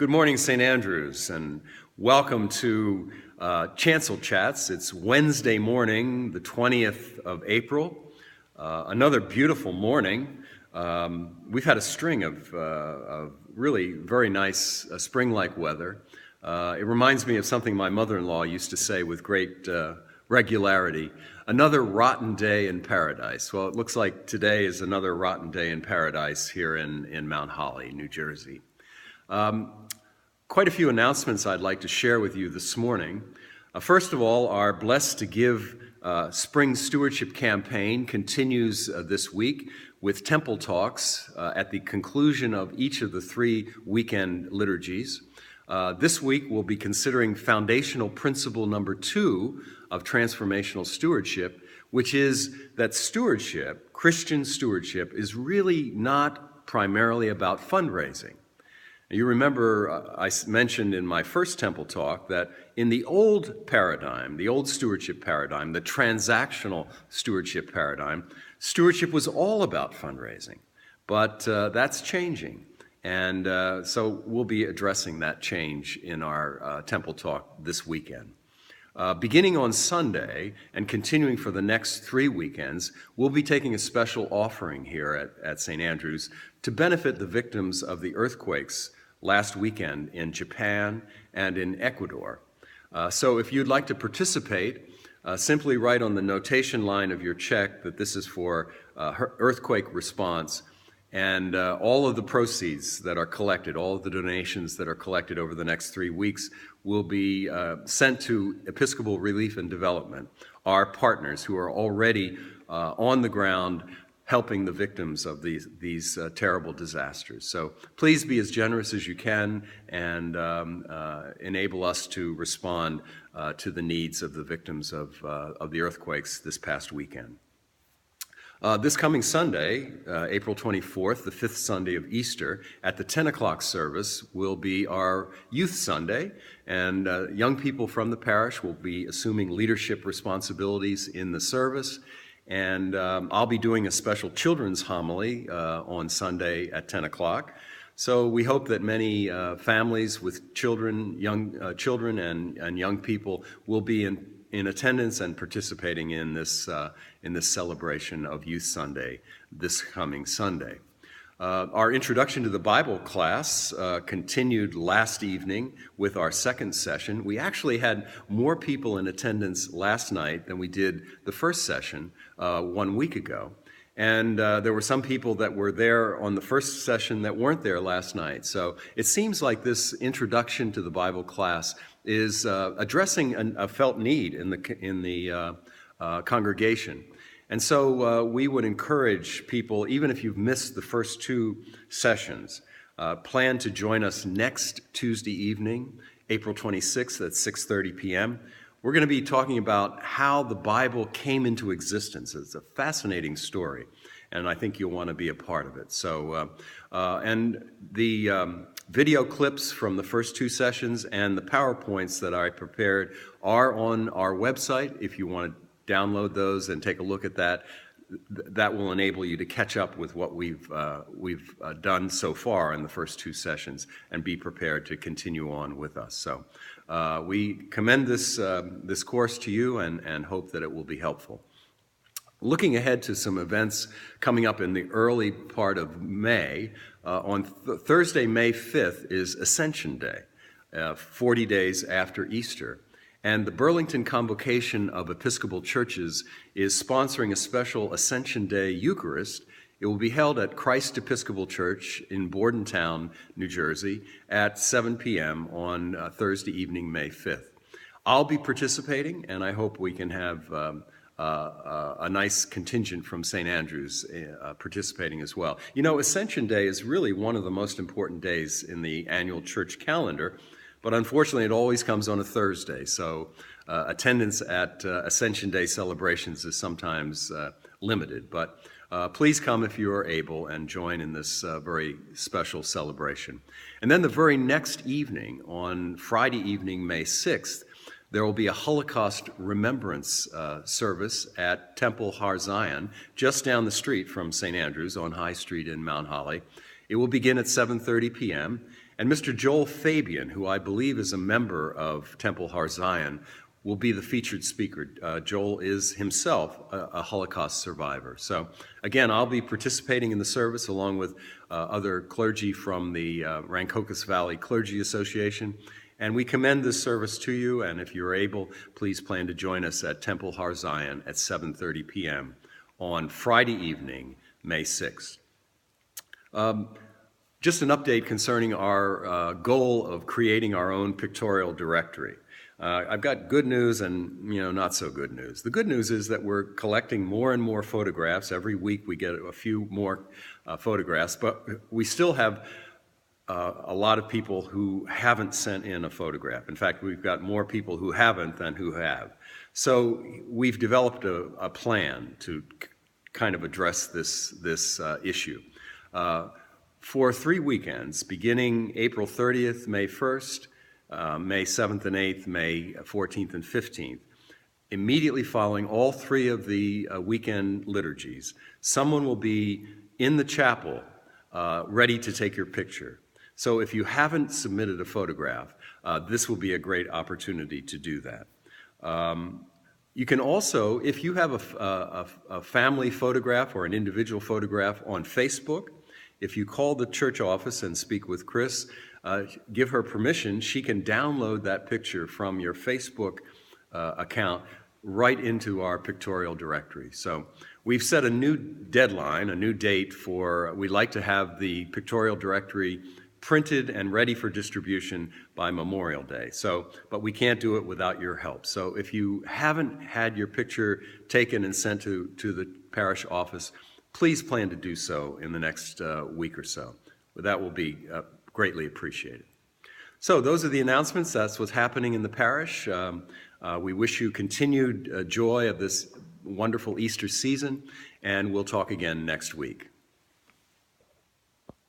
Good morning, St. Andrews, and welcome to Chancel Chats. It's Wednesday morning, the 20th of April. Another beautiful morning. We've had a string of really very nice spring-like weather. It reminds me of something my mother-in-law used to say with great regularity, another rotten day in paradise. Well, it looks like today is another rotten day in paradise here in Mount Holly, New Jersey. Quite a few announcements I'd like to share with you this morning. First of all, our Blessed to Give Spring Stewardship Campaign continues this week with temple talks at the conclusion of each of the 3 weekend liturgies. This week we'll be considering foundational principle number 2 of transformational stewardship, which is that stewardship, Christian stewardship, is really not primarily about fundraising. You remember I mentioned in my first temple talk that in the old paradigm, the old stewardship paradigm, the transactional stewardship paradigm, stewardship was all about fundraising. But that's changing. And so we'll be addressing that change in our temple talk this weekend. Beginning on Sunday and continuing for the next 3 weekends, we'll be taking a special offering here at St. Andrews to benefit the victims of the earthquakes last weekend in Japan and in Ecuador. So if you'd like to participate, simply write on the notation line of your check that this is for earthquake response, and all of the proceeds that are collected, all of the donations that are collected over the next 3 weeks will be sent to Episcopal Relief and Development, our partners who are already on the ground helping the victims of these terrible disasters. So please be as generous as you can and enable us to respond to the needs of the victims of the earthquakes this past weekend. This coming Sunday, April 24th, the 5th Sunday of Easter, at the 10 o'clock service will be our Youth Sunday, and young people from the parish will be assuming leadership responsibilities in the service. And I'll be doing a special children's homily on Sunday at 10 o'clock. So we hope that many families with children, young children and young people will be in attendance and participating in this celebration of Youth Sunday this coming Sunday. Our Introduction to the Bible class continued last evening with our second session. We actually had more people in attendance last night than we did the first session 1 week ago. And there were some people that were there on the first session that weren't there last night. So it seems like this Introduction to the Bible class is addressing a felt need in the congregation. And so we would encourage people, even if you've missed the first 2 sessions, plan to join us next Tuesday evening, April 26th at 6:30 p.m. We're going to be talking about how the Bible came into existence. It's a fascinating story, and I think you'll want to be a part of it. So, and the video clips from the first 2 sessions and the PowerPoints that I prepared are on our website if you want to download those and take a look at that. That will enable you to catch up with what we've done so far in the first 2 sessions and be prepared to continue on with us. So we commend this course to you and hope that it will be helpful. Looking ahead to some events coming up in the early part of May, on Thursday, May 5th is Ascension Day, 40 days after Easter. And the Burlington Convocation of Episcopal Churches is sponsoring a special Ascension Day Eucharist. It will be held at Christ Episcopal Church in Bordentown, New Jersey, at 7 p.m. on Thursday evening, May 5th. I'll be participating, and I hope we can have a nice contingent from St. Andrews participating as well. You know, Ascension Day is really one of the most important days in the annual church calendar. But unfortunately, it always comes on a Thursday, so attendance at Ascension Day celebrations is sometimes limited. But please come if you are able and join in this very special celebration. And then the very next evening, on Friday evening, May 6th, there will be a Holocaust remembrance service at Temple Har Zion, just down the street from St. Andrews on High Street in Mount Holly. It will begin at 7:30 p.m., And Mr. Joel Fabian, who I believe is a member of Temple Har Zion, will be the featured speaker. Joel is himself a Holocaust survivor. So again, I'll be participating in the service along with other clergy from the Rancocas Valley Clergy Association. And we commend this service to you, and if you're able, please plan to join us at Temple Har Zion at 7:30 p.m. on Friday evening, May 6th. Just an update concerning our goal of creating our own pictorial directory. I've got good news and not so good news. The good news is that we're collecting more and more photographs. Every week we get a few more photographs, but we still have a lot of people who haven't sent in a photograph. In fact, we've got more people who haven't than who have. So we've developed a plan to kind of address this issue. For 3 weekends, beginning April 30th, May 1st, May 7th and 8th, May 14th and 15th, immediately following all 3 of the weekend liturgies, someone will be in the chapel ready to take your picture. So if you haven't submitted a photograph, this will be a great opportunity to do that. You can also, if you have a family photograph or an individual photograph on Facebook, if you call the church office and speak with Chris, give her permission, she can download that picture from your Facebook account right into our pictorial directory. So we've set a new deadline, a new date for, we'd like to have the pictorial directory printed and ready for distribution by Memorial Day. But we can't do it without your help. So if you haven't had your picture taken and sent to the parish office, please plan to do so in the next week or so. That will be greatly appreciated. So those are the announcements. That's what's happening in the parish. We wish you continued joy of this wonderful Easter season, and we'll talk again next week.